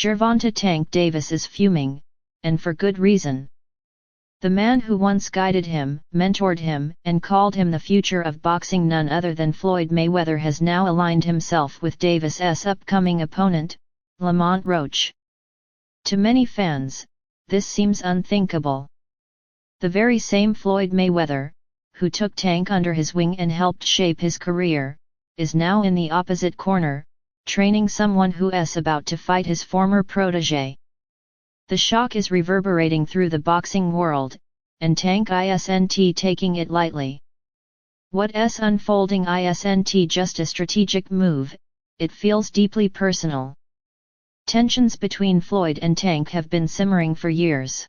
Gervonta "Tank" Davis is fuming, and for good reason. The man who once guided him, mentored him, and called him the future of boxing, none other than Floyd Mayweather, has now aligned himself with Davis's upcoming opponent, Lamont Roach. To many fans, this seems unthinkable. The very same Floyd Mayweather, who took Tank under his wing and helped shape his career, is now in the opposite corner, training someone who is about to fight his former protégé. The shock is reverberating through the boxing world, and Tank isn't taking it lightly. What's unfolding isn't just a strategic move, it feels deeply personal. Tensions between Floyd and Tank have been simmering for years.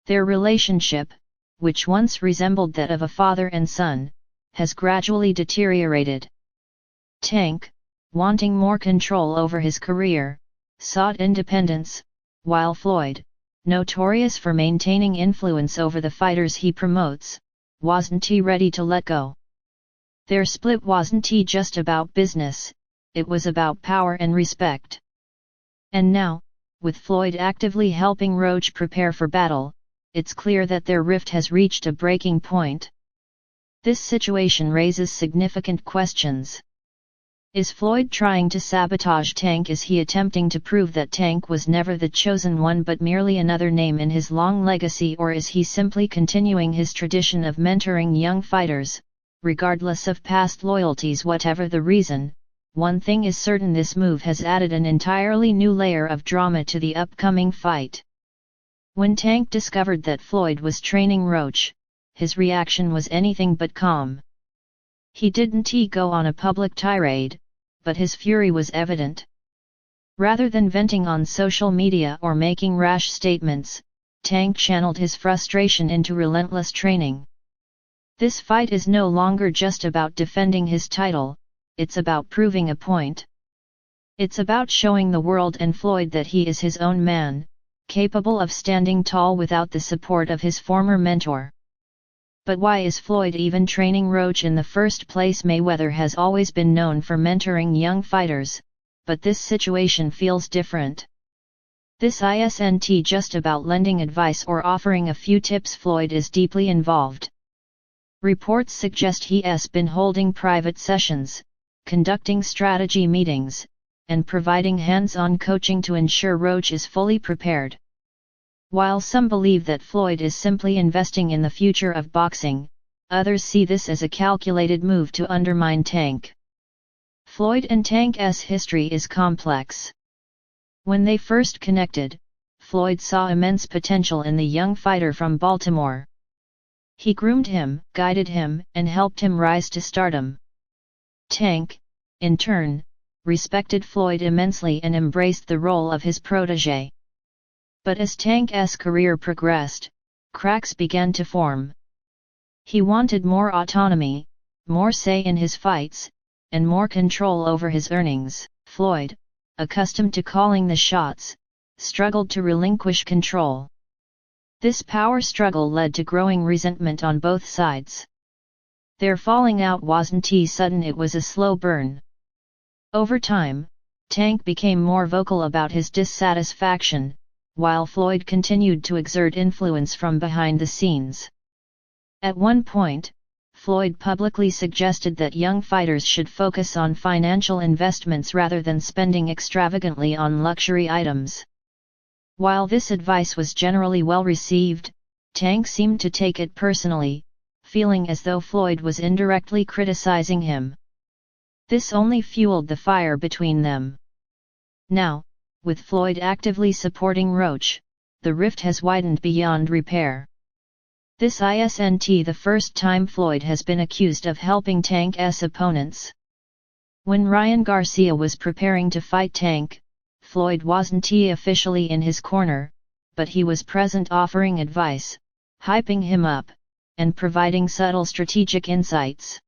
Their relationship, which once resembled that of a father and son, has gradually deteriorated. Tank, wanting more control over his career, sought independence, while Floyd, notorious for maintaining influence over the fighters he promotes, wasn't ready to let go. Their split wasn't just about business, it was about power and respect. And now, with Floyd actively helping Roach prepare for battle, it's clear that their rift has reached a breaking point. This situation raises significant questions. Is Floyd trying to sabotage Tank? Is he attempting to prove that Tank was never the chosen one but merely another name in his long legacy? Or is he simply continuing his tradition of mentoring young fighters, regardless of past loyalties? Whatever the reason, one thing is certain: this move has added an entirely new layer of drama to the upcoming fight. When Tank discovered that Floyd was training Roach, his reaction was anything but calm. He didn't go on a public tirade, but his fury was evident. Rather than venting on social media or making rash statements, Tank channeled his frustration into relentless training. This fight is no longer just about defending his title, it's about proving a point. It's about showing the world and Floyd that he is his own man, capable of standing tall without the support of his former mentor. But why is Floyd even training Roach in the first place? Mayweather has always been known for mentoring young fighters, but this situation feels different. This isn't just about lending advice or offering a few tips. Floyd is deeply involved. Reports suggest he has been holding private sessions, conducting strategy meetings, and providing hands-on coaching to ensure Roach is fully prepared. While some believe that Floyd is simply investing in the future of boxing, others see this as a calculated move to undermine Tank. Floyd and Tank's history is complex. When they first connected, Floyd saw immense potential in the young fighter from Baltimore. He groomed him, guided him, and helped him rise to stardom. Tank, in turn, respected Floyd immensely and embraced the role of his protégé. But as Tank's career progressed, cracks began to form. He wanted more autonomy, more say in his fights, and more control over his earnings. Floyd, accustomed to calling the shots, struggled to relinquish control. This power struggle led to growing resentment on both sides. Their falling out wasn't sudden, it was a slow burn. Over time, Tank became more vocal about his dissatisfaction, while Floyd continued to exert influence from behind the scenes. At one point, Floyd publicly suggested that young fighters should focus on financial investments rather than spending extravagantly on luxury items. While this advice was generally well received, Tank seemed to take it personally, feeling as though Floyd was indirectly criticizing him. This only fueled the fire between them. Now, with Floyd actively supporting Roach, the rift has widened beyond repair. This isn't the first time Floyd has been accused of helping Tank's opponents. When Ryan Garcia was preparing to fight Tank, Floyd wasn't officially in his corner, but he was present, offering advice, hyping him up, and providing subtle strategic insights.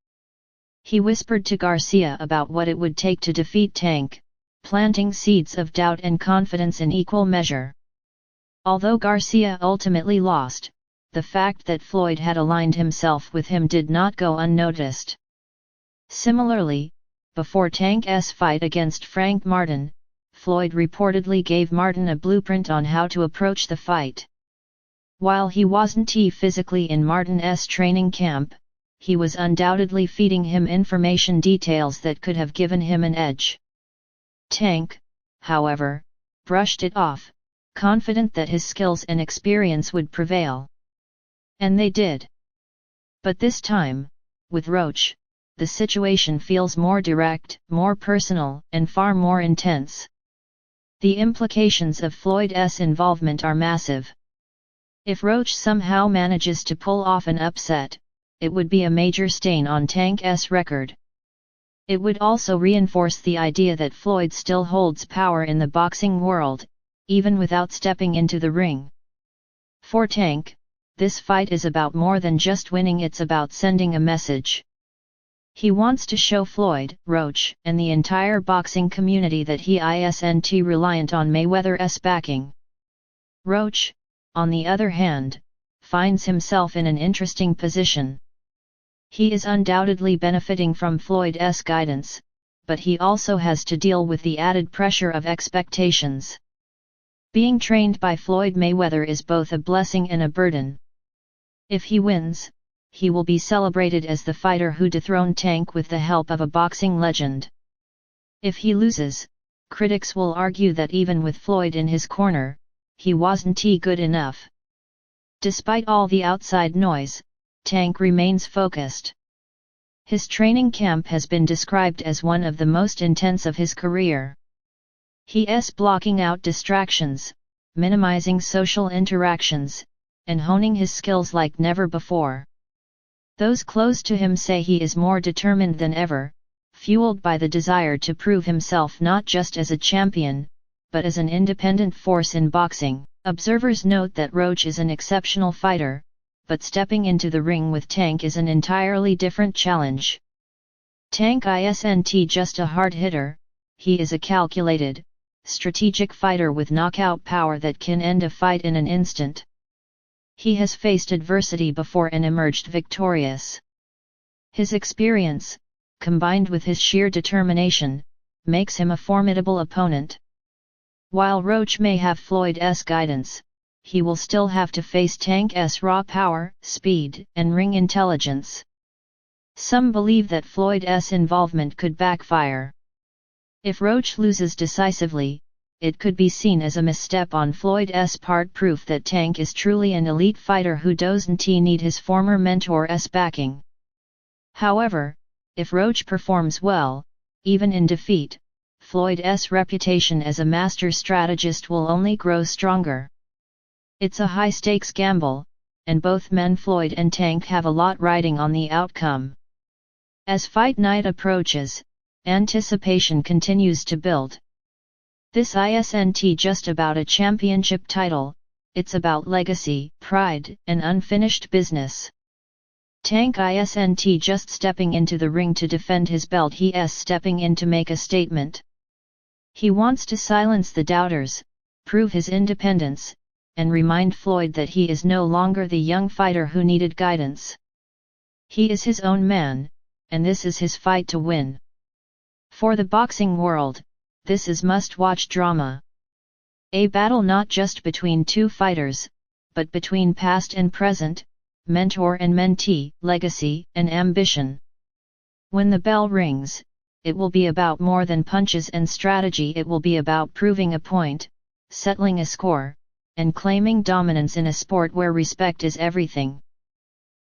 He whispered to Garcia about what it would take to defeat Tank, planting seeds of doubt and confidence in equal measure. Although Garcia ultimately lost, the fact that Floyd had aligned himself with him did not go unnoticed. Similarly, before Tank's fight against Frank Martin, Floyd reportedly gave Martin a blueprint on how to approach the fight. While he wasn't physically in Martin's training camp, he was undoubtedly feeding him information details that could have given him an edge. Tank, however, brushed it off, confident that his skills and experience would prevail. And they did. But this time, with Roach, the situation feels more direct, more personal, and far more intense. The implications of Floyd's involvement are massive. If Roach somehow manages to pull off an upset, it would be a major stain on Tank's record. It would also reinforce the idea that Floyd still holds power in the boxing world, even without stepping into the ring. For Tank, this fight is about more than just winning, it's about sending a message. He wants to show Floyd, Roach, and the entire boxing community that he isn't reliant on Mayweather's backing. Roach, on the other hand, finds himself in an interesting position. He is undoubtedly benefiting from Floyd's guidance, but he also has to deal with the added pressure of expectations. Being trained by Floyd Mayweather is both a blessing and a burden. If he wins, he will be celebrated as the fighter who dethroned Tank with the help of a boxing legend. If he loses, critics will argue that even with Floyd in his corner, he wasn't good enough. Despite all the outside noise, Tank remains focused. His training camp has been described as one of the most intense of his career. He's blocking out distractions, minimizing social interactions, and honing his skills like never before. Those close to him say he is more determined than ever, fueled by the desire to prove himself not just as a champion, but as an independent force in boxing. Observers note that Roach is an exceptional fighter, but stepping into the ring with Tank is an entirely different challenge. Tank isn't just a hard hitter, he is a calculated, strategic fighter with knockout power that can end a fight in an instant. He has faced adversity before and emerged victorious. His experience, combined with his sheer determination, makes him a formidable opponent. While Roach may have Floyd's guidance, he will still have to face Tank's raw power, speed, and ring intelligence. Some believe that Floyd's involvement could backfire. If Roach loses decisively, it could be seen as a misstep on Floyd's part, proof that Tank is truly an elite fighter who doesn't need his former mentor's backing. However, if Roach performs well, even in defeat, Floyd's reputation as a master strategist will only grow stronger. It's a high-stakes gamble, and both men Floyd and Tank have a lot riding on the outcome. As fight night approaches, anticipation continues to build. This isn't just about a championship title, it's about legacy, pride, and unfinished business. Tank isn't just stepping into the ring to defend his belt, he's stepping in to make a statement. He wants to silence the doubters, prove his independence, and remind Floyd that he is no longer the young fighter who needed guidance. He is his own man, and this is his fight to win. For the boxing world, this is must-watch drama. A battle not just between two fighters, but between past and present, mentor and mentee, legacy and ambition. When the bell rings, it will be about more than punches and strategy. It will be about proving a point, settling a score, and claiming dominance in a sport where respect is everything.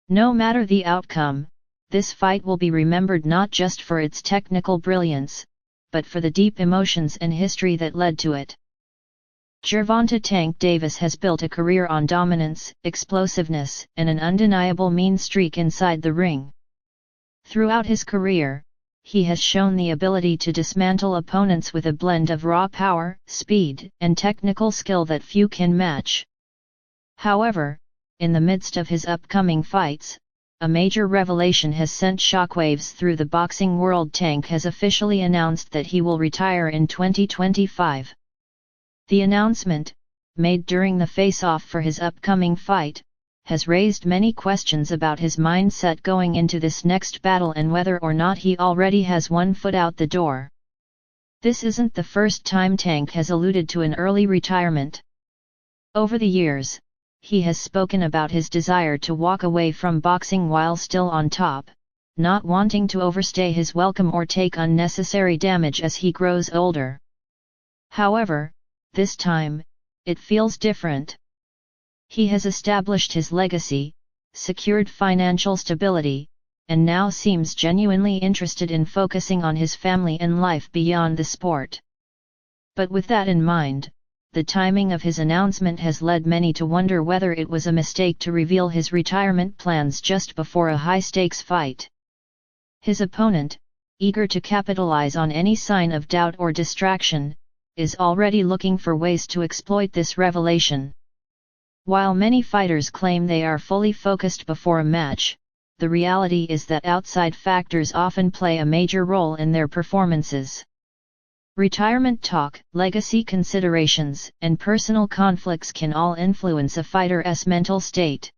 No matter the outcome, this fight will be remembered not just for its technical brilliance, but for the deep emotions and history that led to it. Gervonta "Tank" Davis has built a career on dominance, explosiveness, and an undeniable mean streak inside the ring. Throughout his career, he has shown the ability to dismantle opponents with a blend of raw power, speed, and technical skill that few can match. However, in the midst of his upcoming fights, a major revelation has sent shockwaves through the boxing world. Tank has officially announced that he will retire in 2025. The announcement, made during the face-off for his upcoming fight, has raised many questions about his mindset going into this next battle and whether or not he already has one foot out the door. This isn't the first time Tank has alluded to an early retirement. Over the years, he has spoken about his desire to walk away from boxing while still on top, not wanting to overstay his welcome or take unnecessary damage as he grows older. However, this time, it feels different. He has established his legacy, secured financial stability, and now seems genuinely interested in focusing on his family and life beyond the sport. But with that in mind, the timing of his announcement has led many to wonder whether it was a mistake to reveal his retirement plans just before a high-stakes fight. His opponent, eager to capitalize on any sign of doubt or distraction, is already looking for ways to exploit this revelation. While many fighters claim they are fully focused before a match, the reality is that outside factors often play a major role in their performances. Retirement talk, legacy considerations, and personal conflicts can all influence a fighter's mental state.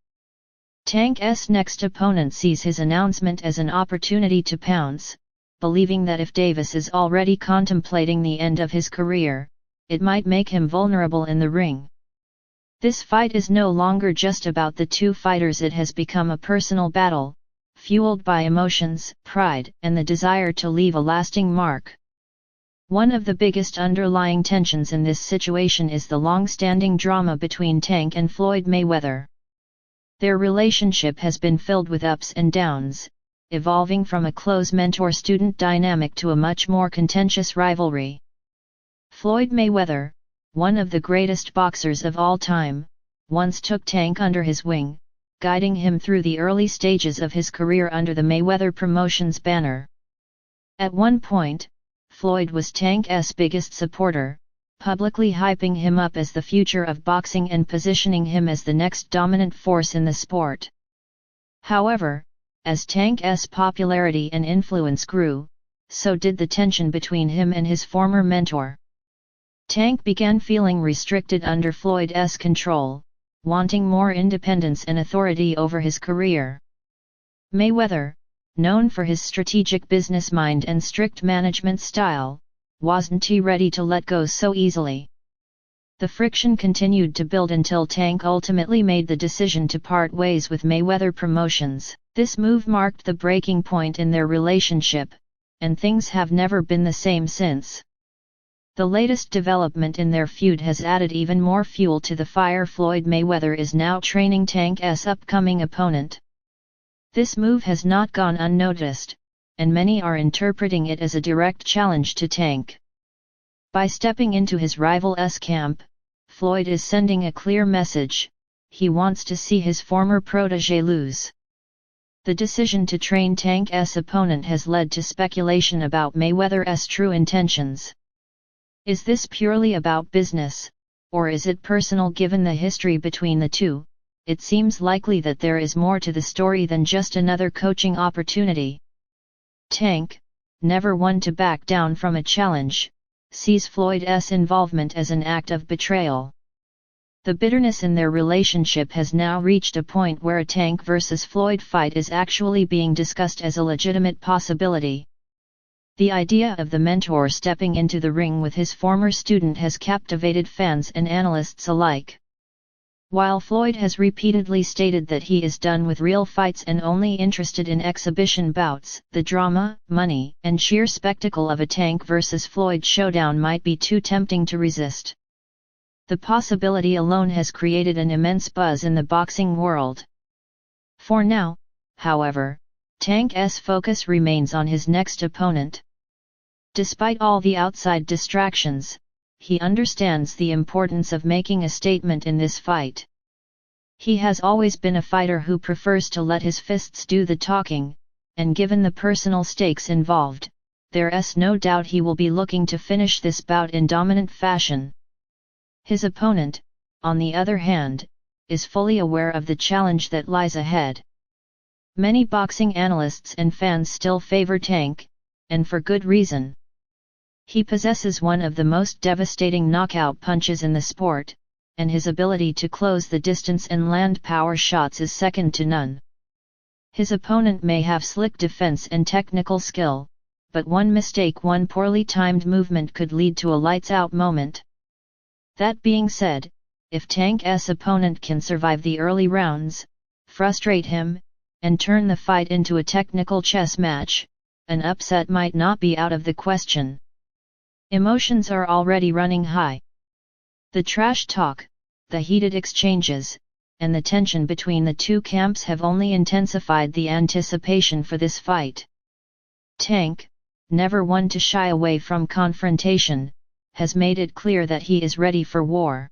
Tank's next opponent sees his announcement as an opportunity to pounce, believing that if Davis is already contemplating the end of his career, it might make him vulnerable in the ring. This fight is no longer just about the two fighters, it has become a personal battle, fueled by emotions, pride, and the desire to leave a lasting mark. One of the biggest underlying tensions in this situation is the long-standing drama between Tank and Floyd Mayweather. Their relationship has been filled with ups and downs, evolving from a close mentor-student dynamic to a much more contentious rivalry. Floyd Mayweather, one of the greatest boxers of all time, once took Tank under his wing, guiding him through the early stages of his career under the Mayweather Promotions banner. At one point, Floyd was Tank's biggest supporter, publicly hyping him up as the future of boxing and positioning him as the next dominant force in the sport. However, as Tank's popularity and influence grew, so did the tension between him and his former mentor. Tank began feeling restricted under Floyd's control, wanting more independence and authority over his career. Mayweather, known for his strategic business mind and strict management style, wasn't ready to let go so easily. The friction continued to build until Tank ultimately made the decision to part ways with Mayweather Promotions. This move marked the breaking point in their relationship, and things have never been the same since. The latest development in their feud has added even more fuel to the fire. Floyd Mayweather is now training Tank's upcoming opponent. This move has not gone unnoticed, and many are interpreting it as a direct challenge to Tank. By stepping into his rival's camp, Floyd is sending a clear message: he wants to see his former protégé lose. The decision to train Tank's opponent has led to speculation about Mayweather's true intentions. Is this purely about business, or is it personal? Given the history between the two, it seems likely that there is more to the story than just another coaching opportunity. Tank, never one to back down from a challenge, sees Floyd's involvement as an act of betrayal. The bitterness in their relationship has now reached a point where a Tank versus Floyd fight is actually being discussed as a legitimate possibility. The idea of the mentor stepping into the ring with his former student has captivated fans and analysts alike. While Floyd has repeatedly stated that he is done with real fights and only interested in exhibition bouts, the drama, money, and sheer spectacle of a Tank versus Floyd showdown might be too tempting to resist. The possibility alone has created an immense buzz in the boxing world. For now, however, Tank's focus remains on his next opponent. Despite all the outside distractions, he understands the importance of making a statement in this fight. He has always been a fighter who prefers to let his fists do the talking, and given the personal stakes involved, there's no doubt he will be looking to finish this bout in dominant fashion. His opponent, on the other hand, is fully aware of the challenge that lies ahead. Many boxing analysts and fans still favor Tank, and for good reason. He possesses one of the most devastating knockout punches in the sport, and his ability to close the distance and land power shots is second to none. His opponent may have slick defense and technical skill, but one mistake, one poorly timed movement could lead to a lights-out moment. That being said, if Tank's opponent can survive the early rounds, frustrate him, and turn the fight into a technical chess match, an upset might not be out of the question. Emotions are already running high. The trash talk, the heated exchanges, and the tension between the two camps have only intensified the anticipation for this fight. Tank, never one to shy away from confrontation, has made it clear that he is ready for war.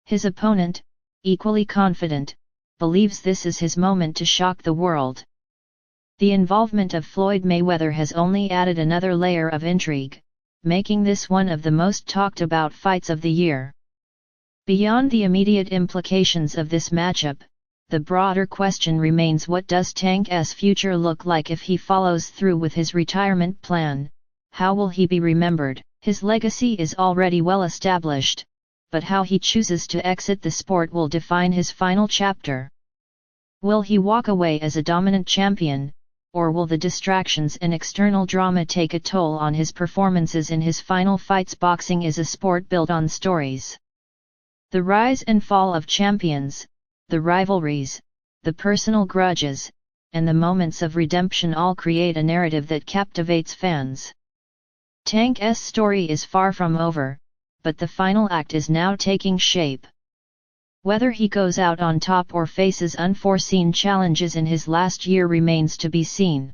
His opponent, equally confident, believes this is his moment to shock the world. The involvement of Floyd Mayweather has only added another layer of intrigue, making this one of the most talked about fights of the year. Beyond the immediate implications of this matchup, the broader question remains: what does Tank's future look like if he follows through with his retirement plan? How will he be remembered? His legacy is already well established, but how he chooses to exit the sport will define his final chapter. Will he walk away as a dominant champion, or will the distractions and external drama take a toll on his performances in his final fights? Boxing is a sport built on stories. The rise and fall of champions, the rivalries, the personal grudges, and the moments of redemption all create a narrative that captivates fans. Tank's story is far from over, but the final act is now taking shape. Whether he goes out on top or faces unforeseen challenges in his last year remains to be seen.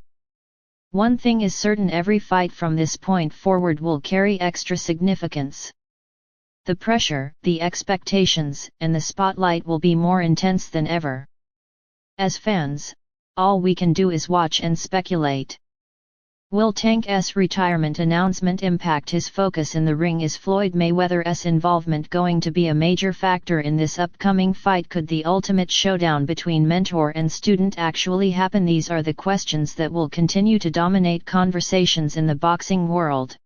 One thing is certain: every fight from this point forward will carry extra significance. The pressure, the expectations, and the spotlight will be more intense than ever. As fans, all we can do is watch and speculate. Will Tank's retirement announcement impact his focus in the ring? Is Floyd Mayweather's involvement going to be a major factor in this upcoming fight? Could the ultimate showdown between mentor and student actually happen? These are the questions that will continue to dominate conversations in the boxing world.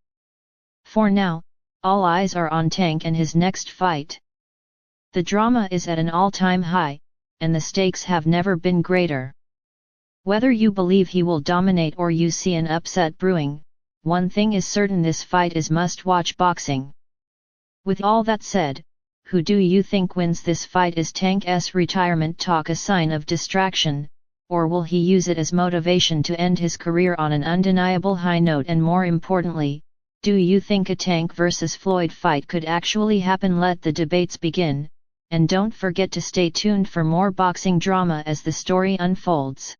For now, all eyes are on Tank and his next fight. The drama is at an all-time high, and the stakes have never been greater. Whether you believe he will dominate or you see an upset brewing, one thing is certain: this fight is must-watch boxing. With all that said, who do you think wins this fight? Is Tank's retirement talk a sign of distraction, or will he use it as motivation to end his career on an undeniable high note? And more importantly, do you think a Tank vs Floyd fight could actually happen? Let the debates begin, and don't forget to stay tuned for more boxing drama as the story unfolds.